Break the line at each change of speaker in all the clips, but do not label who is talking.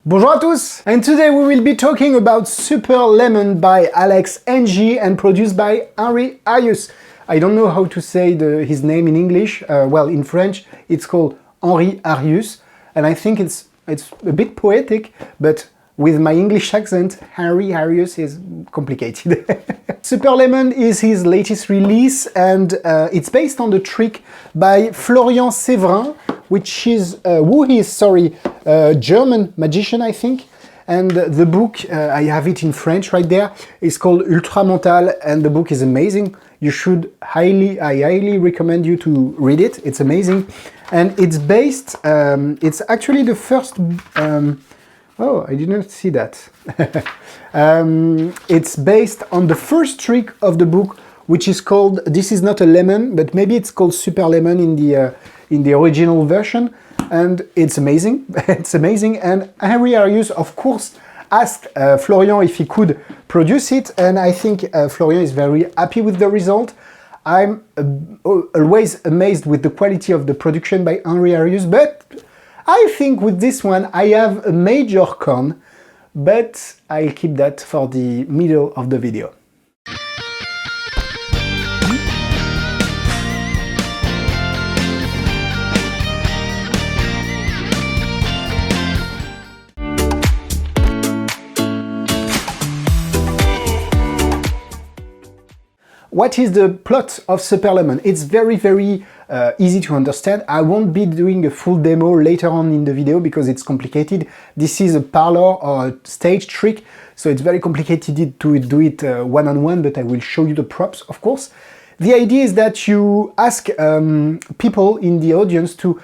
Bonjour à tous! And today we will be talking about Super Lemon by Alex NG and produced by Henry Harrius. I don't know how to say his name in English. Well, in French it's called Henry Harrius, and I think it's a bit poetic, but with my English accent, Henry Harrius is complicated. Super Lemon is his latest release, and it's based on the trick by Florian Séverin, which is a German magician, I think. And the book, I have it in French right there, is called Ultramental, and the book is amazing. You should I highly recommend you to read it. It's amazing. And it's based, it's actually the first, oh, I did not see that. It's based on the first trick of the book, which is called, this is not a lemon, but maybe it's called Super Lemon in the original version. And it's amazing. It's amazing. And Henry Harrius, of course, asked Florian if he could produce it. And I think Florian is very happy with the result. I'm always amazed with the quality of the production by Henry Harrius, but I think with this one I have a major con, but I'll keep that for the middle of the video. What is the plot of Super Lemon? It's very easy to understand. I won't be doing a full demo later on in the video because it's complicated. This is a parlor or a stage trick, so it's very complicated to do it one-on-one, but I will show you the props, of course. The idea is that you ask people in the audience to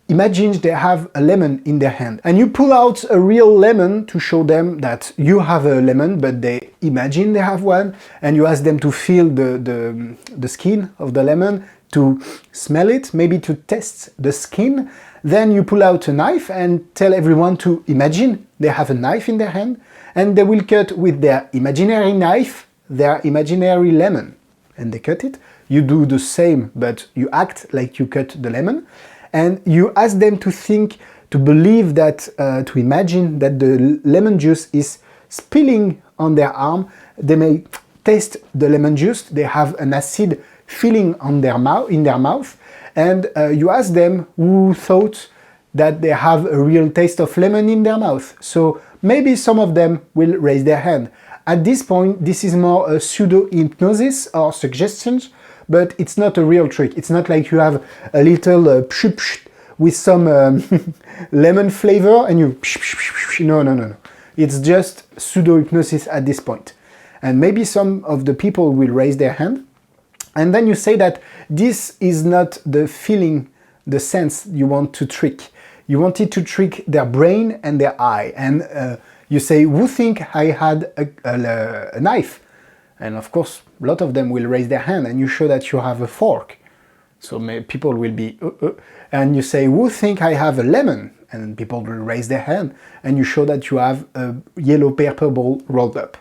imagine they have a lemon in their hand, and you pull out a real lemon to show them that you have a lemon, but they imagine they have one, and you ask them to feel the skin of the lemon, to smell it, maybe to test the skin. Then you pull out a knife and tell everyone to imagine they have a knife in their hand, and they will cut with their imaginary knife their imaginary lemon, and they cut it. You do the same, but you act like you cut the lemon. And you ask them to think, to believe that, to imagine that the lemon juice is spilling on their arm. They may taste the lemon juice, they have an acid feeling on their in their mouth, and you ask them who thought that they have a real taste of lemon in their mouth. So maybe some of them will raise their hand. At this point, this is more a pseudo-hypnosis or suggestions, but it's not a real trick. It's not like you have a little with some lemon flavor and you no. It's just pseudo-hypnosis at this point. And maybe some of the people will raise their hand, and then you say that this is not the feeling, the sense you want to trick. You wanted to trick their brain and their eye, and you say, who think I had a knife? And of course, a lot of them will raise their hand, and you show that you have a fork. So people will be, and you say, who think I have a lemon? And people will raise their hand, and you show that you have a yellow paper ball rolled up.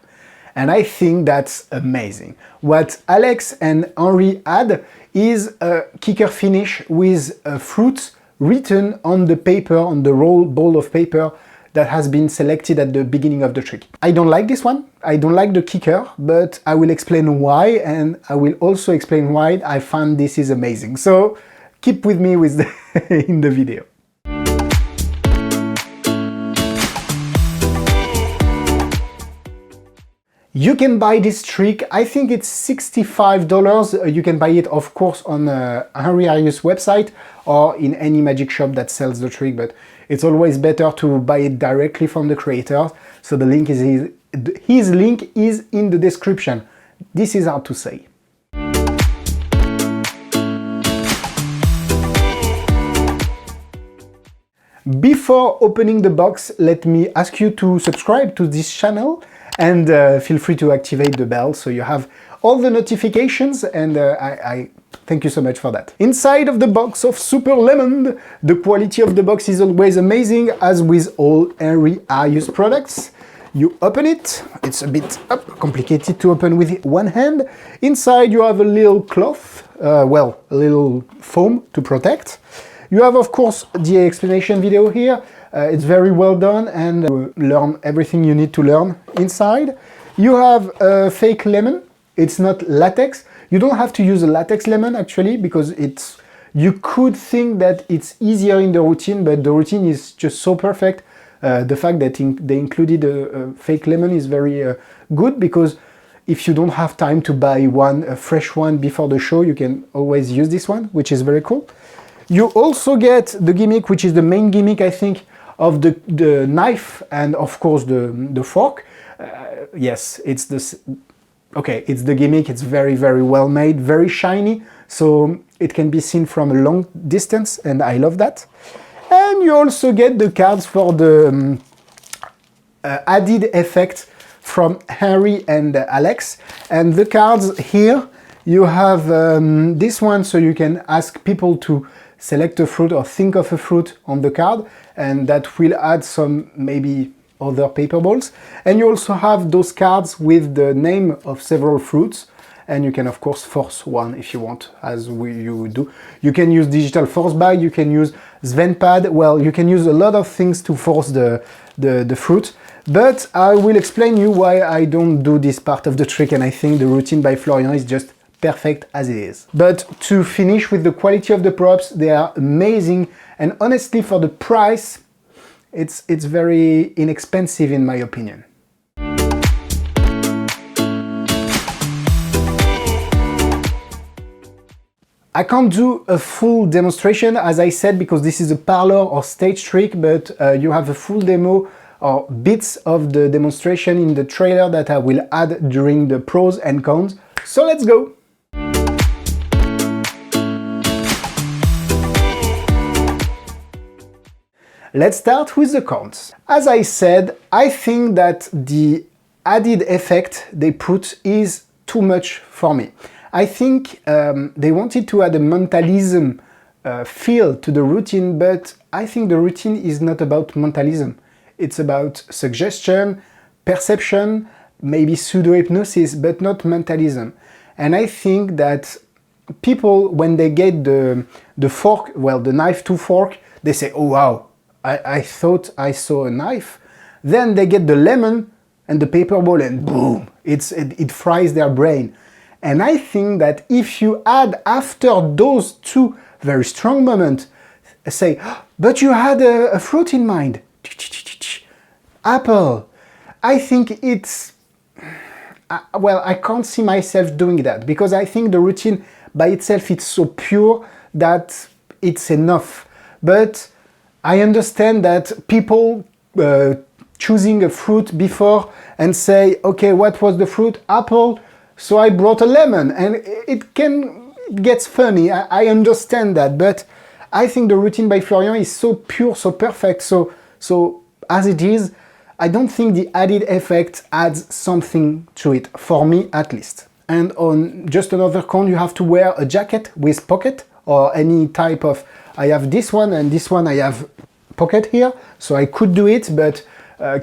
And I think that's amazing. What Alex and Henry had is a kicker finish with a fruit written on the paper, on the rolled ball of paper that has been selected at the beginning of the trick. I don't like this one. I don't like the kicker, but I will explain why, and I will also explain why I found this is amazing. So keep with me with in the video. You can buy this trick. I think it's $65. You can buy it, of course, on Henry Harrius website or in any magic shop that sells the trick, but it's always better to buy it directly from the creator. So the link is his link is in the description. This is hard to say. Before opening the box, let me ask you to subscribe to this channel, and feel free to activate the bell so you have all the notifications, and I thank you so much for that. Inside of the box of Super Lemon, the quality of the box is always amazing, as with all Henry Harrius products. You open it, it's a bit complicated to open with one hand. Inside you have a little cloth, a little foam to protect. You have, of course, the explanation video here. It's very well done, and learn everything you need to learn inside. You have a fake lemon. It's not latex. You don't have to use a latex lemon actually, because it's, you could think that it's easier in the routine, but the routine is just so perfect. The fact that they included a fake lemon is very good, because if you don't have time to buy a fresh one before the show, you can always use this one, which is very cool. You also get the gimmick, which is the main gimmick, I think, of the knife and of course the fork. Yes, it's this. Okay, it's the gimmick. It's very, very well made, very shiny, so it can be seen from a long distance, and I love that. And you also get the cards for the added effect from Henry and Alex. And the cards here, you have this one, so you can ask people to select a fruit or think of a fruit on the card, and that will add some maybe other paper balls. And you also have those cards with the name of several fruits, and you can of course force one if you want, as you do. You can use digital force bag, you can use Sven pad, well, you can use a lot of things to force the fruit, but I will explain you why I don't do this part of the trick, and I think the routine by Florian is just perfect as it is. But to finish with the quality of the props, they are amazing, and honestly for the price, it's very inexpensive in my opinion. I can't do a full demonstration, as I said, because this is a parlor or stage trick, but you have a full demo or bits of the demonstration in the trailer that I will add during the pros and cons. So let's go! Let's start with the cons. As I said, I think that the added effect they put is too much for me. I think they wanted to add a mentalism feel to the routine, but I think the routine is not about mentalism. It's about suggestion, perception, maybe pseudo-hypnosis, but not mentalism. And I think that people, when they get the fork, well, the knife to fork, they say, oh wow, I thought I saw a knife. Then they get the lemon and the paper ball, and boom, it fries their brain. And I think that if you add after those two very strong moments, say, but you had a fruit in mind, apple, I think it's, well, I can't see myself doing that, because I think the routine by itself it's so pure that it's enough. But I understand that people choosing a fruit before and say, okay, what was the fruit? Apple. So I brought a lemon, and it gets funny. I understand that, but I think the routine by Florian is so pure, so perfect. So as it is, I don't think the added effect adds something to it, for me at least. And on just another con, you have to wear a jacket with pocket or any type of. I have this one, and this one I have pocket here, so I could do it, but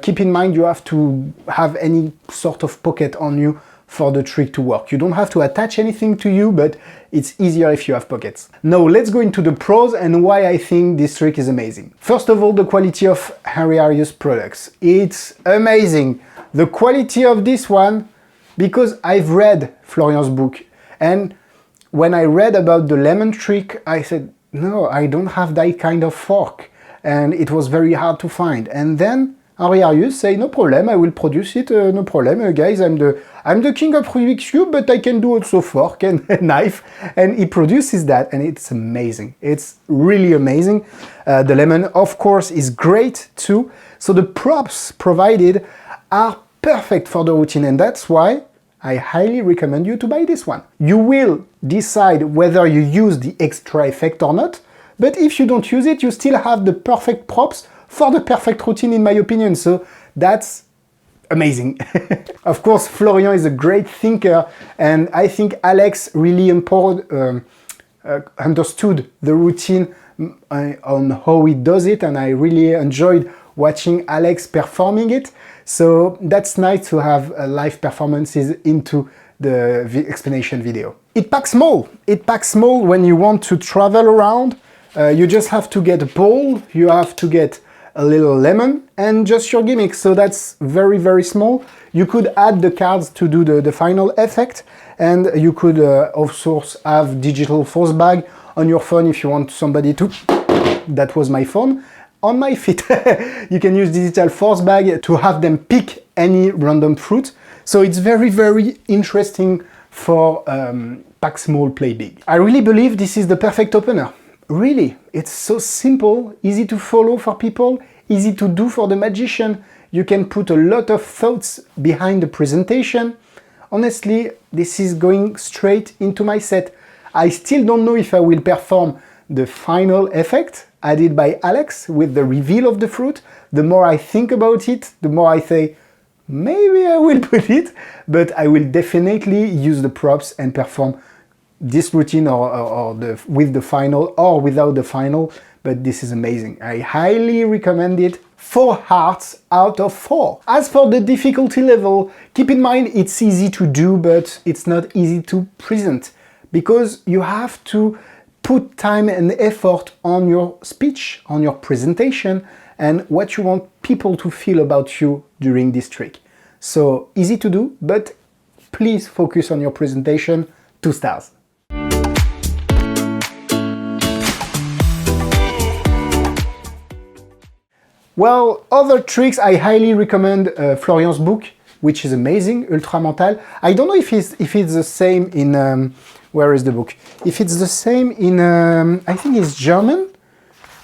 keep in mind you have to have any sort of pocket on you for the trick to work. You don't have to attach anything to you, but it's easier if you have pockets. Now let's go into the pros and why I think this trick is amazing. First of all, the quality of Henry Harrius products. It's amazing. The quality of this one, because I've read Florian's book, and when I read about the lemon trick, I said, no, I don't have that kind of fork, and it was very hard to find. And then Henry Harrius say, no problem, I will produce it, no problem, guys, I'm the king of Rubik's Cube, but I can do also fork and knife, and he produces that, and it's amazing. It's really amazing. The lemon, of course, is great too, so the props provided are perfect for the routine, and that's why I highly recommend you to buy this one. You will decide whether you use the extra effect or not, but if you don't use it, you still have the perfect props for the perfect routine, in my opinion, so that's amazing. Of course, Florian is a great thinker, and I think Alex really understood the routine on how he does it, and I really enjoyed watching Alex performing it. So that's nice to have live performances into the explanation video. It packs small. It packs small when you want to travel around. You just have to get a bowl, you have to get a little lemon, and just your gimmick. So that's very, very small. You could add the cards to do the final effect, and you could, of course, have digital force bag on your phone if you want somebody to... That was my phone. On my feet. You can use digital force bag to have them pick any random fruit. So it's very, very interesting for pack small, play big. I really believe this is the perfect opener. Really, it's so simple, easy to follow for people, easy to do for the magician. You can put a lot of thoughts behind the presentation. Honestly, this is going straight into my set. I still don't know if I will perform the final effect added by Alex with the reveal of the fruit. The more I think about it, the more I say, maybe I will put it, but I will definitely use the props and perform this routine with the final or without the final, but this is amazing. I highly recommend it. 4 hearts out of 4. As for the difficulty level, keep in mind it's easy to do, but it's not easy to present, because you have to put time and effort on your speech, on your presentation, and what you want people to feel about you during this trick. So easy to do, but please focus on your presentation. 2 stars. Well, other tricks, I highly recommend Florian's book, which is amazing, Ultra Mental. I don't know if it's the same in, where is the book? If it's the same in, I think it's German.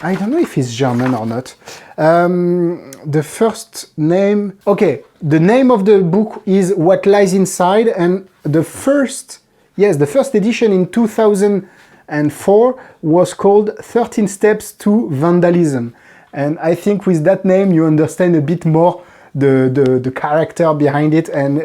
I don't know if it's German or not. The first name, okay, the name of the book is What Lies Inside, and the first edition in 2004 was called 13 Steps to Vandalism. And I think with that name you understand a bit more the character behind it, and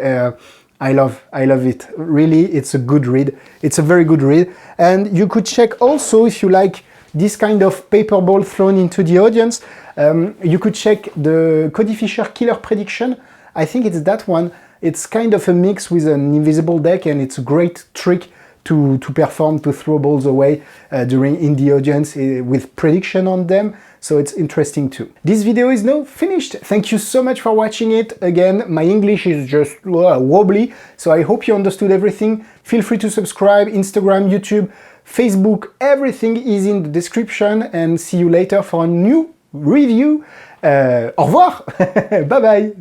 I love it. Really, it's a good read. It's a very good read. And you could check also, if you like this kind of paper ball thrown into the audience, you could check the Cody Fisher Killer Prediction. I think it's that one. It's kind of a mix with an invisible deck, and it's a great trick to perform, to throw balls away in the audience with prediction on them. So it's interesting too. This video is now finished. Thank you so much for watching it. Again, my English is just wobbly, so I hope you understood everything. Feel free to subscribe, Instagram, YouTube, Facebook, everything is in the description, and see you later for a new review. Au revoir. Bye bye.